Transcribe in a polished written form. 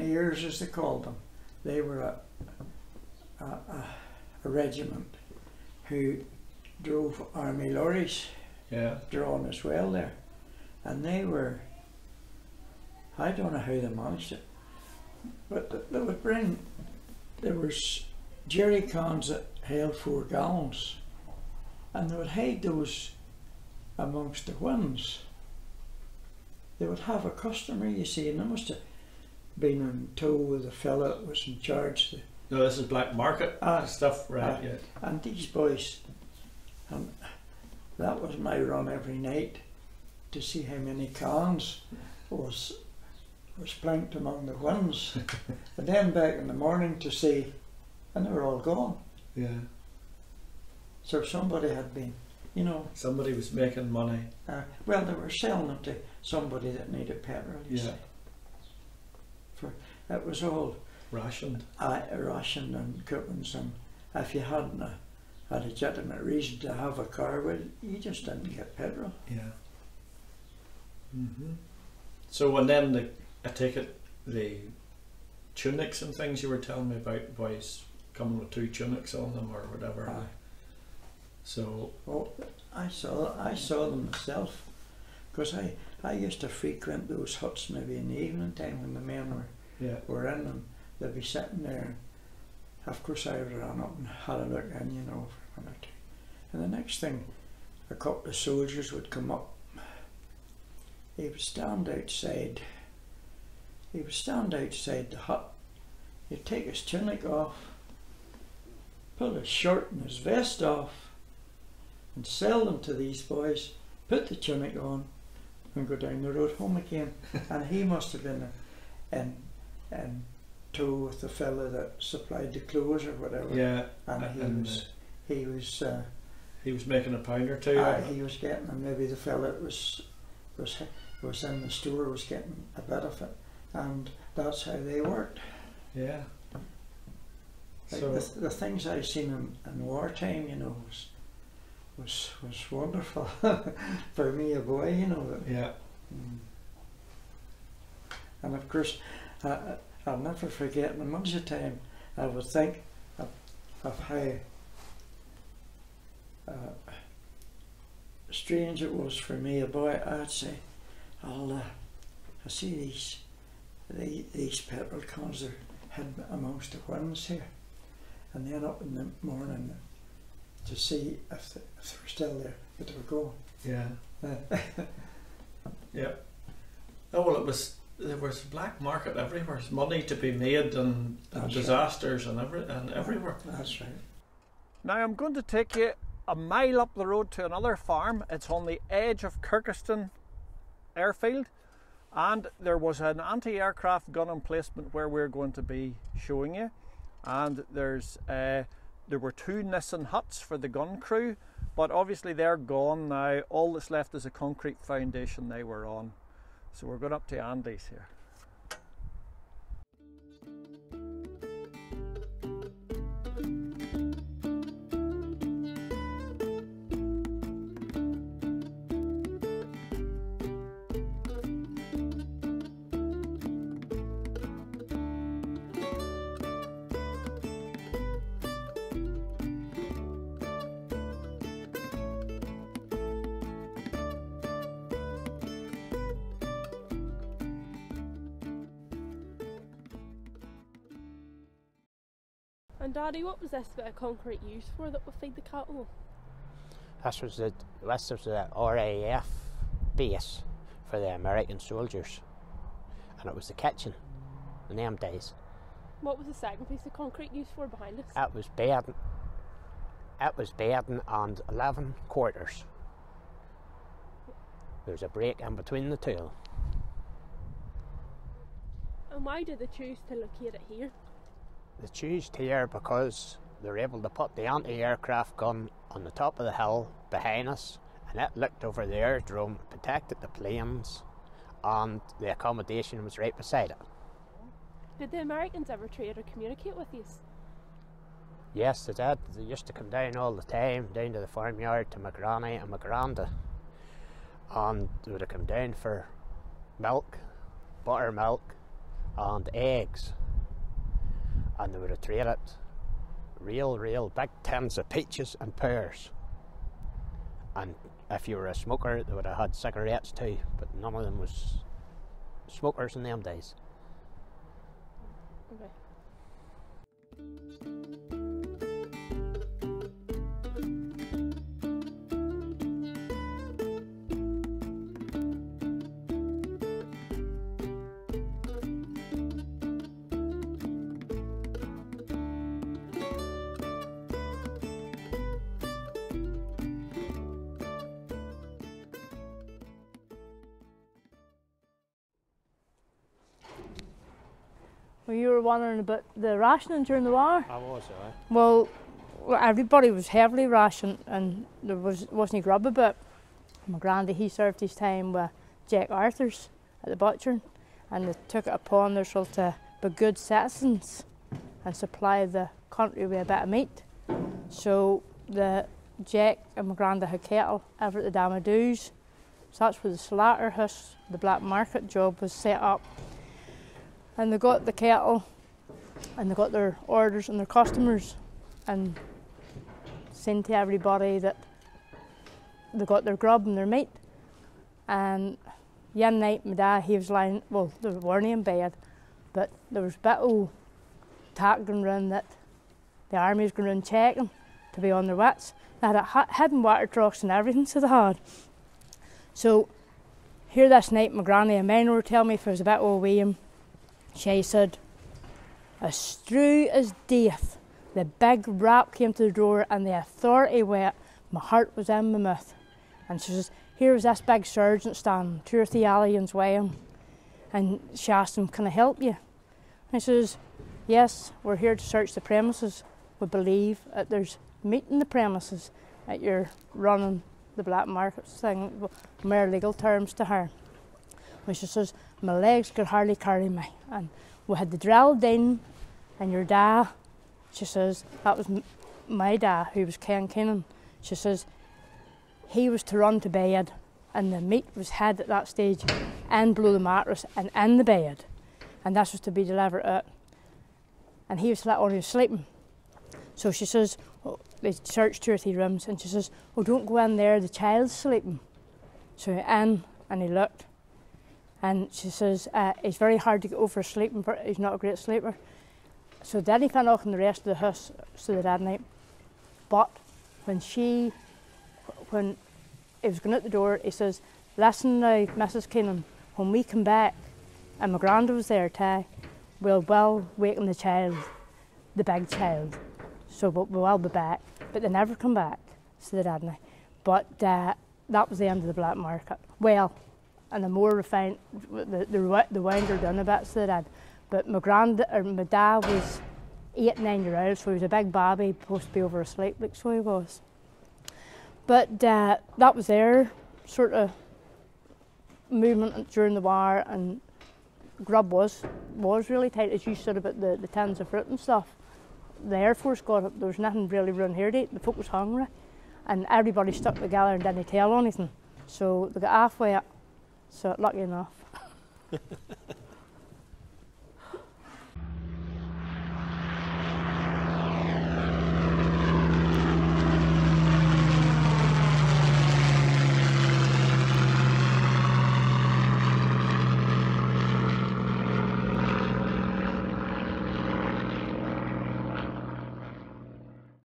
Pioneers, as they called them. They were a regiment who drove army lorries, drawn as well there. And they were, I don't know how they managed it, but they would bring, there was jerry cans that held 4 gallons, and they would hide those amongst the winds. They would have a customer, you see, and they must have been in tow with the fella that was in charge. No, this is black market stuff, right? Yeah. And these boys, and that was my run every night, to see how many cans was planked among the winds. And then back in the morning to see, and they were all gone. Yeah. So somebody had been, you know. Somebody was making money. Well, they were selling them to somebody that needed petrol, you see. For it was all rationed. Rationed and coupons, and if you hadn't a legitimate reason to have a car, well, you just didn't get petrol. Yeah. So, and then I take it the tunics and things you were telling me about, boys coming with 2 tunics on them or whatever. So, well, I saw them myself, because I used to frequent those huts maybe in the evening time when the men were in them. They'd be sitting there. Of course, I ran up and had a look in, you know, for a minute. And the next thing, a couple of soldiers would come up. He would stand outside. He would stand outside the hut. He'd take his tunic off, pull his shirt and his vest off, and sell them to these boys, put the tunic on, and go down the road home again. And he must have been in tow with the fella that supplied the clothes or whatever. Yeah. And he was making a pound or two. He was getting, and maybe the fella that was in the store was getting a bit of it, and that's how they worked. Yeah. Like so the things I've seen in wartime, you know, was wonderful for me, a boy, you know. Yeah. And of course, I'll never forget, when much of the time I would think of how strange it was for me, a boy. I'd say, I see these petrol cans are hidden amongst the winds here, and then up in the morning to see if they were still there, but they were gone. Yeah. Yeah. Oh well, there was black market everywhere. There's money to be made, and disasters and everywhere. That's right. Now I'm going to take you a mile up the road to another farm. It's on the edge of Kirkeston airfield, and there was an anti-aircraft gun emplacement where we're going to be showing you. And there were 2 Nissan huts for the gun crew, but obviously they're gone now. All that's left is a concrete foundation they were on. So we're going up to Andy's here. And Daddy, what was this bit of concrete used for that would feed the cattle? This was the RAF base for the American soldiers, and it was the kitchen in them days. What was the second piece of concrete used for behind us? It was bedding and 11 quarters. There's a break in between the 2. And why did they choose to locate it here? They chose here because they were able to put the anti-aircraft gun on the top of the hill behind us, and it looked over the aerodrome, protected the planes, and the accommodation was right beside it. Did the Americans ever trade or communicate with you? Yes, they did. They used to come down all the time, down to the farmyard to my granny and my granda, and they would have come down for milk, buttermilk, and eggs, and they would have traded real big tins of peaches and pears. And if you were a smoker, they would have had cigarettes too, but none of them was smokers in them days. Okay. Well, you were wondering about the rationing during the war. I was, Well, everybody was heavily rationed, and there wasn't grub about. My granddad, he served his time with Jack Arthur's at the butchering, and they took it upon themselves to be good citizens and supply the country with a bit of meat. So the Jack and my granddad had cattle over at the Damadoos. So that's where the slaughterhouse, the black market job, was set up. And they got the cattle, and they got their orders and their customers, and seen to everybody that they got their grub and their meat. And one night my dad, he was lying, well, they weren't in bed, but there was a bit of talk going round that the army was going around checking to be on their wits. They had hidden water trucks and everything, so they had. So here this night, my granny and mine were telling me if it was a bit of a wee. She said, as true as death, the big rap came to the door and the authority went, my heart was in my mouth. And she says, here was this big sergeant standing, 2 or 3 aliens with him. And she asked him, can I help you? And he says, yes, we're here to search the premises. We believe that there's meat in the premises, that you're running the black market thing, mere legal terms to her. And she says, my legs could hardly carry me. And we had the drilled in, and your dad, she says, that was my dad, who was Ken Keenan. She says, he was to run to bed, and the meat was hid at that stage and below the mattress and in the bed. And this was to be delivered out. And he was on, he was sleeping. So she says, oh, they searched 2 or 3 rooms, and she says, oh, don't go in there, the child's sleeping. So he went in, and he looked. And she says, it's very hard to get over sleeping, he's not a great sleeper. So Daddy went off in the rest of the house so they that night. But when he was going out the door, he says, listen now, Mrs. Keenan, when we come back, and my granda was there too, we'll waken the child, the big child. So we will be back. But they never come back, so they didn't. But that was the end of the black market. Well, and the more refined, the winder done a bit, so they did. But my dad was 8, 9 years old, so he was a big babby, supposed to be over asleep, like so he was. But that was their sort of movement during the war, and grub was really tight, as you said about the tins of fruit and stuff. The Air Force got it, there was nothing really around here to eat, the folk was hungry, and everybody stuck together and didn't tell anything. So they got halfway up. So lucky enough.